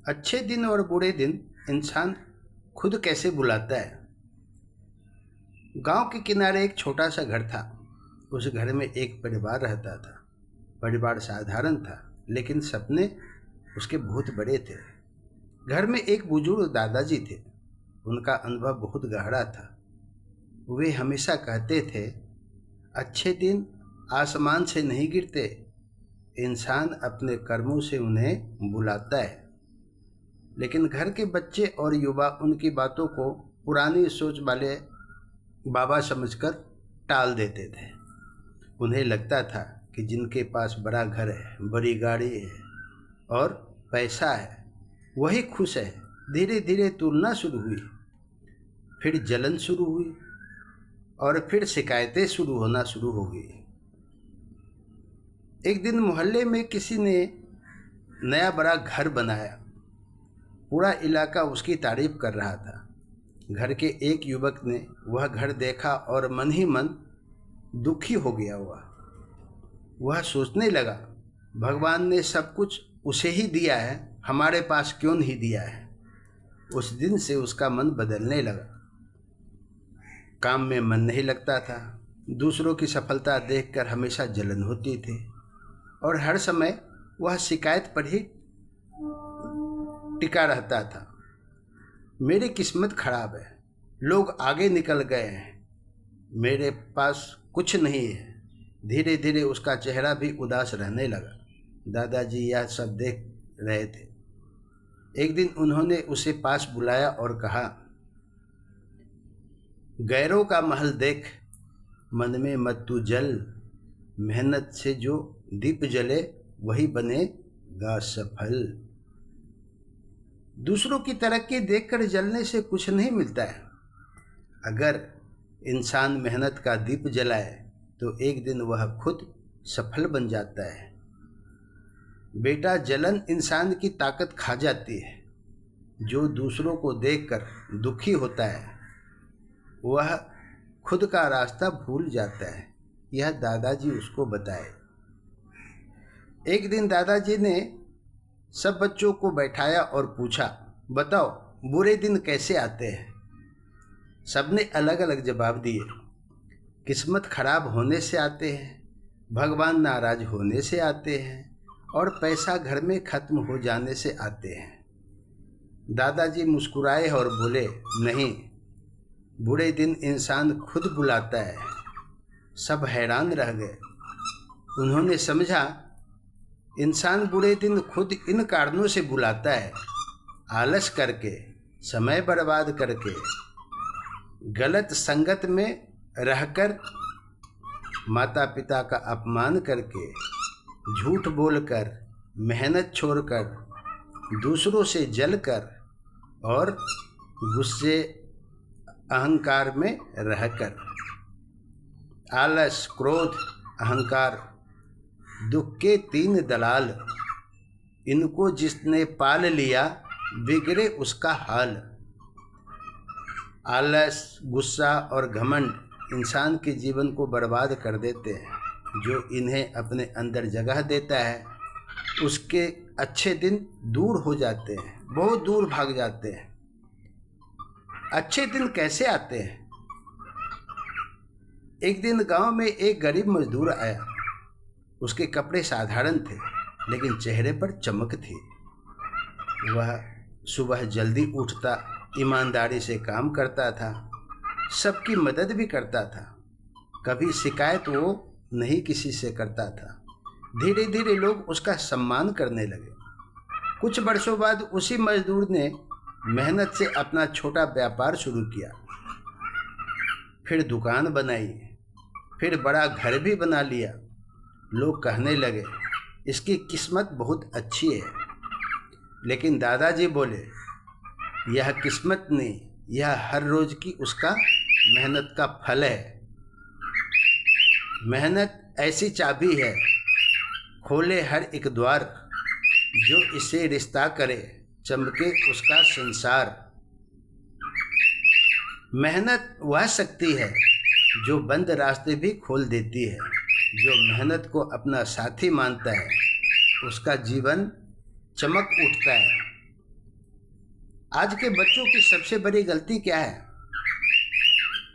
अच्छे दिन और बुरे दिन इंसान खुद कैसे बुलाता है। गांव के किनारे एक छोटा सा घर था। उस घर में एक परिवार रहता था। परिवार साधारण था, लेकिन सपने उसके बहुत बड़े थे। घर में एक बुजुर्ग दादाजी थे। उनका अनुभव बहुत गहरा था। वे हमेशा कहते थे, अच्छे दिन आसमान से नहीं गिरते, इंसान अपने कर्मों से उन्हें बुलाता है। लेकिन घर के बच्चे और युवा उनकी बातों को पुरानी सोच वाले बाबा समझकर टाल देते थे। उन्हें लगता था कि जिनके पास बड़ा घर है, बड़ी गाड़ी है और पैसा है, वही खुश है। धीरे धीरे तुलना शुरू हुई, फिर जलन शुरू हुई और फिर शिकायतें शुरू होना शुरू हो गई। एक दिन मोहल्ले में किसी ने नया बड़ा घर बनाया। पूरा इलाका उसकी तारीफ कर रहा था। घर के एक युवक ने वह घर देखा और मन ही मन दुखी हो गया। वह सोचने लगा, भगवान ने सब कुछ उसे ही दिया है, हमारे पास क्यों नहीं दिया है। उस दिन से उसका मन बदलने लगा। काम में मन नहीं लगता था। दूसरों की सफलता देखकर हमेशा जलन होती थी और हर समय वह शिकायत पर ही टिका रहता था। मेरी किस्मत खराब है, लोग आगे निकल गए हैं, मेरे पास कुछ नहीं है। धीरे धीरे उसका चेहरा भी उदास रहने लगा। दादाजी यह सब देख रहे थे। एक दिन उन्होंने उसे पास बुलाया और कहा, गैरों का महल देख, मन में मत तू जल, मेहनत से जो दीप जले वही बनेगा सफल। दूसरों की तरक्की देखकर जलने से कुछ नहीं मिलता है। अगर इंसान मेहनत का दीप जलाए तो एक दिन वह खुद सफल बन जाता है। बेटा, जलन इंसान की ताकत खा जाती है। जो दूसरों को देखकर दुखी होता है वह खुद का रास्ता भूल जाता है। यह दादाजी उसको बताए। एक दिन दादाजी ने सब बच्चों को बैठाया और पूछा, बताओ बुरे दिन कैसे आते हैं। सबने अलग अलग जवाब दिए। किस्मत खराब होने से आते हैं, भगवान नाराज होने से आते हैं और पैसा घर में खत्म हो जाने से आते हैं। दादाजी मुस्कुराए और बोले, नहीं, बुरे दिन इंसान खुद बुलाता है। सब हैरान रह गए। उन्होंने समझा, इंसान बुरे दिन खुद इन कारणों से बुलाता है, आलस करके, समय बर्बाद करके, गलत संगत में रहकर, माता पिता का अपमान करके, झूठ बोलकर, मेहनत छोड़कर, दूसरों से जलकर और गुस्से अहंकार में रहकर। आलस, क्रोध, अहंकार दुख के तीन दलाल, इनको जिसने पाल लिया बिगड़े उसका हाल। आलस, गुस्सा और घमंड इंसान के जीवन को बर्बाद कर देते हैं। जो इन्हें अपने अंदर जगह देता है उसके अच्छे दिन दूर हो जाते हैं, बहुत दूर भाग जाते हैं। अच्छे दिन कैसे आते हैं। एक दिन गांव में एक गरीब मजदूर आया। उसके कपड़े साधारण थे, लेकिन चेहरे पर चमक थी। वह सुबह जल्दी उठता, ईमानदारी से काम करता था, सबकी मदद भी करता था। कभी शिकायत वो नहीं किसी से करता था। धीरे धीरे लोग उसका सम्मान करने लगे। कुछ वर्षों बाद उसी मजदूर ने मेहनत से अपना छोटा व्यापार शुरू किया। फिर दुकान बनाई, फिर बड़ा घर भी बना लिया। लोग कहने लगे, इसकी किस्मत बहुत अच्छी है। लेकिन दादाजी बोले, यह किस्मत नहीं, यह हर रोज की उसका मेहनत का फल है। मेहनत ऐसी चाबी है, खोले हर एक द्वार, जो इसे रिश्ता करे चमके उसका संसार। मेहनत वह शक्ति है जो बंद रास्ते भी खोल देती है। जो मेहनत को अपना साथी मानता है उसका जीवन चमक उठता है। आज के बच्चों की सबसे बड़ी गलती क्या है?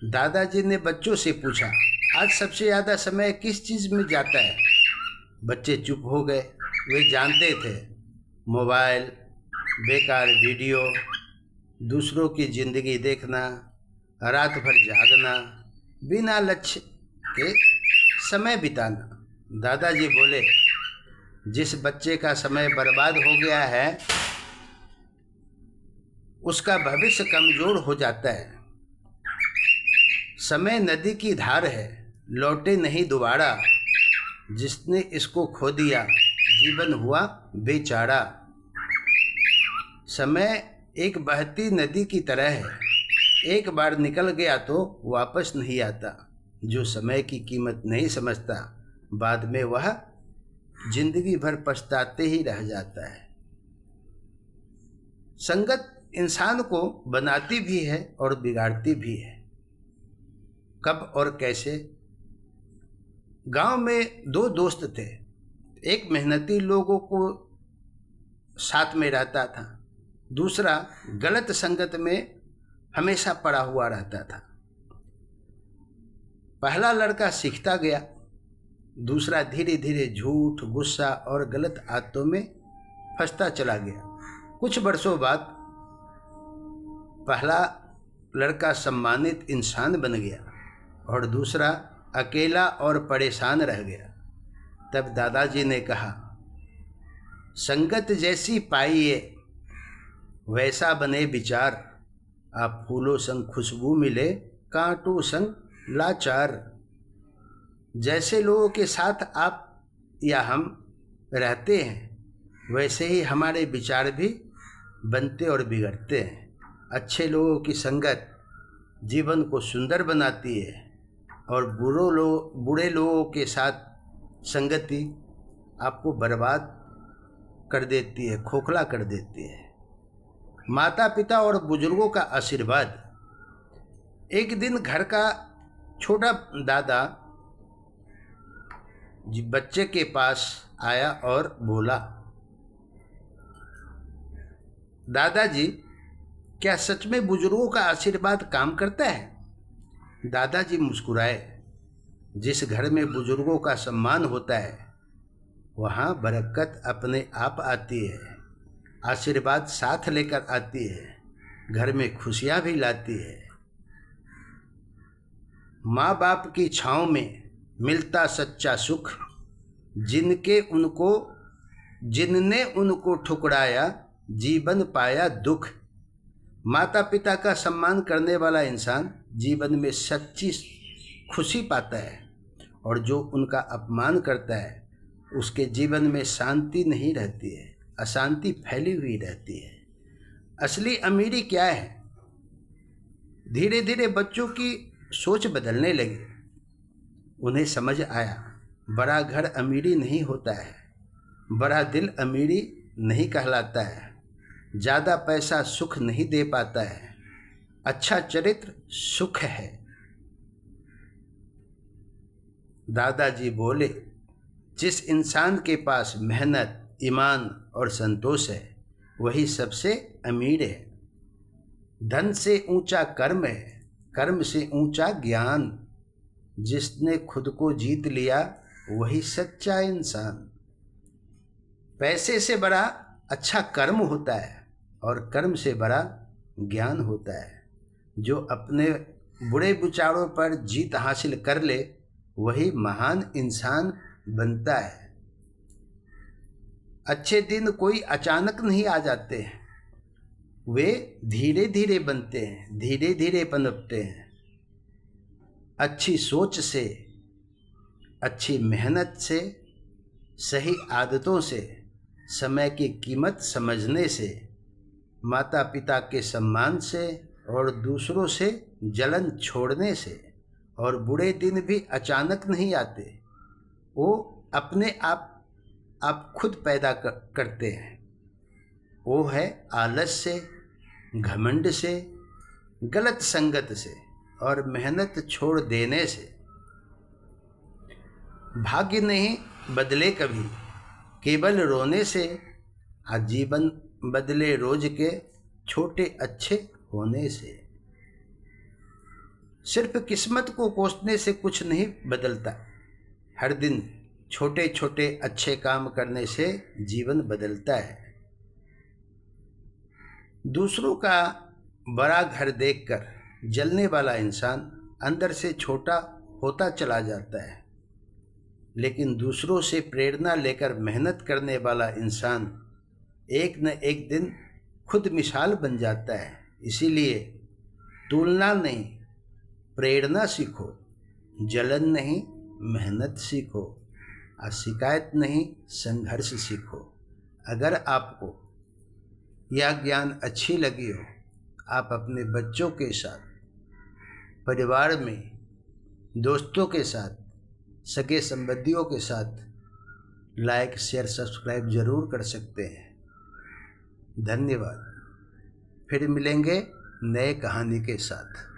दादाजी ने बच्चों से पूछा, आज सबसे ज़्यादा समय किस चीज़ में जाता है? बच्चे चुप हो गए। वे जानते थे मोबाइल, बेकार वीडियो, दूसरों की ज़िंदगी देखना, रात भर जागना, बिना लक्ष्य के समय बिताना। दादाजी बोले, जिस बच्चे का समय बर्बाद हो गया है उसका भविष्य कमज़ोर हो जाता है। समय नदी की धार है, लौटे नहीं दोबारा। जिसने इसको खो दिया जीवन हुआ बेचारा। समय एक बहती नदी की तरह है, एक बार निकल गया तो वापस नहीं आता। जो समय की कीमत नहीं समझता, बाद में वह जिंदगी भर पछताते ही रह जाता है। संगत इंसान को बनाती भी है और बिगाड़ती भी है। कब और कैसे? गांव में दो दोस्त थे। एक मेहनती लोगों को साथ में रहता था, दूसरा गलत संगत में हमेशा पड़ा हुआ रहता था। पहला लड़का सीखता गया, दूसरा धीरे धीरे झूठ, गुस्सा और गलत आदतों में फंसता चला गया। कुछ वर्षों बाद पहला लड़का सम्मानित इंसान बन गया और दूसरा अकेला और परेशान रह गया। तब दादाजी ने कहा, संगत जैसी पाइए वैसा बने विचार। आप फूलों संग खुशबू मिले, कांटों संग लाचार। जैसे लोगों के साथ आप या हम रहते हैं, वैसे ही हमारे विचार भी बनते और बिगड़ते हैं। अच्छे लोगों की संगत जीवन को सुंदर बनाती है और बुरे लोगों के साथ संगति आपको बर्बाद कर देती है, खोखला कर देती है। माता पिता और बुजुर्गों का आशीर्वाद। एक दिन घर का छोटा दादा बच्चे के पास आया और बोला, दादाजी, क्या सच में बुजुर्गों का आशीर्वाद काम करता है? दादाजी मुस्कुराए। जिस घर में बुजुर्गों का सम्मान होता है वहाँ बरकत अपने आप आती है, आशीर्वाद साथ लेकर आती है, घर में खुशियाँ भी लाती है। माँ बाप की छाँव में मिलता सच्चा सुख, जिनने उनको ठुकराया जीवन पाया दुख। माता पिता का सम्मान करने वाला इंसान जीवन में सच्ची खुशी पाता है और जो उनका अपमान करता है उसके जीवन में शांति नहीं रहती है, अशांति फैली हुई रहती है। असली अमीरी क्या है? धीरे धीरे बच्चों की सोच बदलने लगी। उन्हें समझ आया, बड़ा घर अमीरी नहीं होता है, बड़ा दिल अमीरी नहीं कहलाता है, ज़्यादा पैसा सुख नहीं दे पाता है, अच्छा चरित्र सुख है। दादाजी बोले, जिस इंसान के पास मेहनत, ईमान और संतोष है वही सबसे अमीर है। धन से ऊंचा कर्म है, कर्म से ऊंचा ज्ञान। जिसने खुद को जीत लिया वही सच्चा इंसान। पैसे से बड़ा अच्छा कर्म होता है और कर्म से बड़ा ज्ञान होता है। जो अपने बुरे विचारों पर जीत हासिल कर ले वही महान इंसान बनता है। अच्छे दिन कोई अचानक नहीं आ जाते हैं, वे धीरे धीरे बनते हैं, धीरे धीरे पनपते हैं। अच्छी सोच से, अच्छी मेहनत से, सही आदतों से, समय की कीमत समझने से, माता पिता के सम्मान से और दूसरों से जलन छोड़ने से। और बुरे दिन भी अचानक नहीं आते, वो अपने आप खुद पैदा करते हैं। वो है आलस से, घमंड से, गलत संगत से और मेहनत छोड़ देने से। भाग्य नहीं बदले कभी, केवल रोने से। आजीवन बदले रोज के छोटे अच्छे होने से। सिर्फ किस्मत को कोसने से कुछ नहीं बदलता। हर दिन छोटे छोटे अच्छे काम करने से जीवन बदलता है। दूसरों का बड़ा घर देखकर जलने वाला इंसान अंदर से छोटा होता चला जाता है, लेकिन दूसरों से प्रेरणा लेकर मेहनत करने वाला इंसान एक न एक दिन खुद मिसाल बन जाता है। इसीलिए तुलना नहीं, प्रेरणा सीखो, जलन नहीं, मेहनत सीखो, और शिकायत नहीं, संघर्ष सीखो। अगर आपको यह ज्ञान अच्छी लगी हो, आप अपने बच्चों के साथ, परिवार में, दोस्तों के साथ, सगे संबंधियों के साथ लाइक शेयर सब्सक्राइब जरूर कर सकते हैं। धन्यवाद। फिर मिलेंगे नए कहानी के साथ।